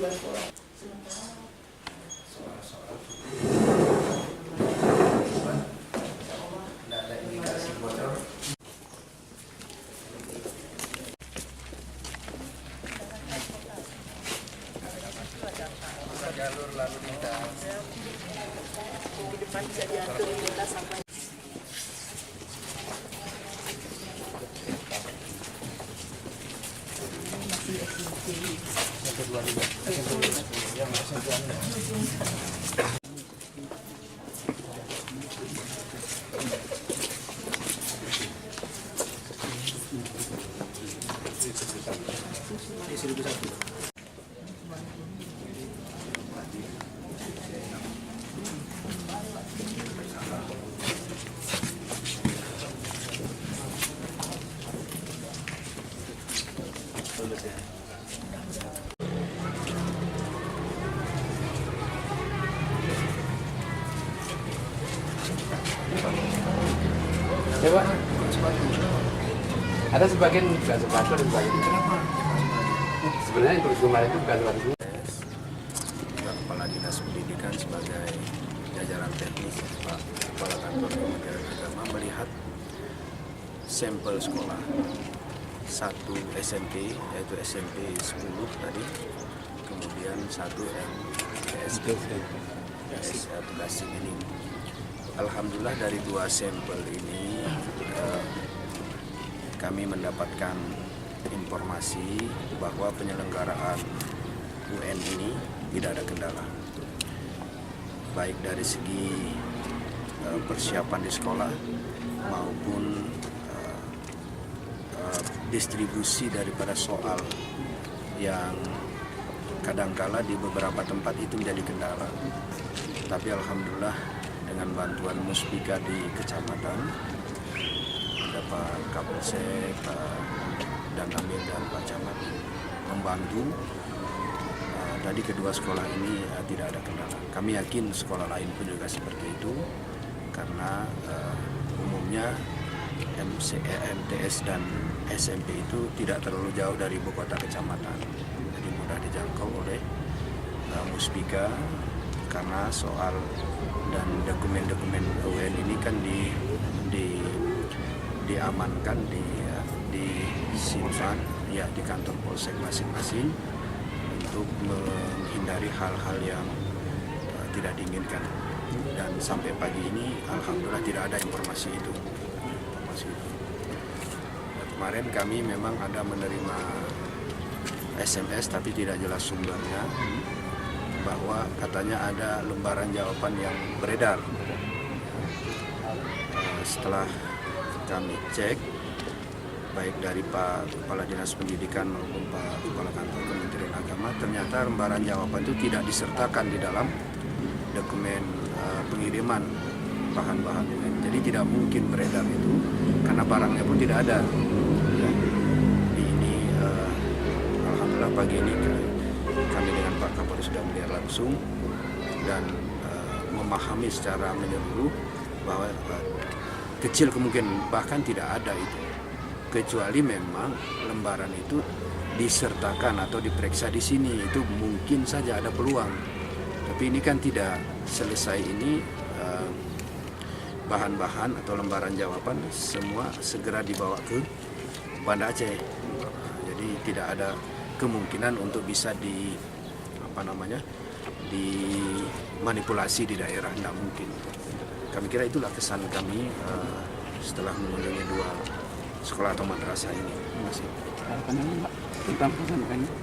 ada indikasi bocor. Jalur lalu lintas. Di depan bisa diatur lintas sampai. Coba. Ada sebagian bukan sepatu, ada sebagian. Sebenarnya untuk kemarin itu bukan sepatu. Kepala Dinas Pendidikan sebagai jajaran teknis Pak Kepala Kantor Kementerian Agama melihat sampel sekolah satu SMP yaitu SMP 10 tadi, kemudian satu MTSD Bekasi ini. Alhamdulillah dari dua sampel ini kami mendapatkan informasi bahwa penyelenggaraan UN ini tidak ada kendala, baik dari segi persiapan di sekolah maupun distribusi daripada soal yang kadangkala di beberapa tempat itu menjadi kendala. Tapi alhamdulillah dengan bantuan Muspika di kecamatan, ada Pak Kapolsek, Pak Danamil dan Pak Camat membantu. Tadi kedua sekolah ini tidak ada kendala. Kami yakin sekolah lain pun juga seperti itu, karena umumnya MTS dan SMP itu tidak terlalu jauh dari ibu kota kecamatan, jadi mudah dijangkau oleh Muspika, karena soal dan dokumen-dokumen UN ini kan diamankan, disimpan ya di kantor polsek masing-masing untuk menghindari hal-hal yang tidak diinginkan. Dan sampai pagi ini alhamdulillah tidak ada informasi itu. Kemarin kami memang ada menerima SMS tapi tidak jelas sumbernya, bahwa katanya ada lembaran jawaban yang beredar. Setelah kami cek, baik dari Pak Kepala Dinas Pendidikan maupun Pak Kepala Kantor Kementerian Agama, ternyata lembaran jawaban itu tidak disertakan di dalam dokumen pengiriman bahan-bahan UN. Jadi tidak mungkin beredar itu, karena barangnya pun tidak ada. Ini alhamdulillah pagi ini kami dengan Pak Kapolres sudah melihat langsung dan memahami secara menyeluruh bahwa kecil kemungkinan bahkan tidak ada itu, kecuali memang lembaran itu disertakan atau diperiksa di sini, itu mungkin saja ada peluang. Tapi ini kan tidak selesai ini, bahan-bahan atau lembaran jawaban semua segera dibawa ke Banda Aceh. Jadi tidak ada kemungkinan untuk bisa dimanipulasi di daerah, tidak mungkin. Kami kira itulah kesan kami setelah mengunjungi dua sekolah atau madrasah ini. Terima kasih.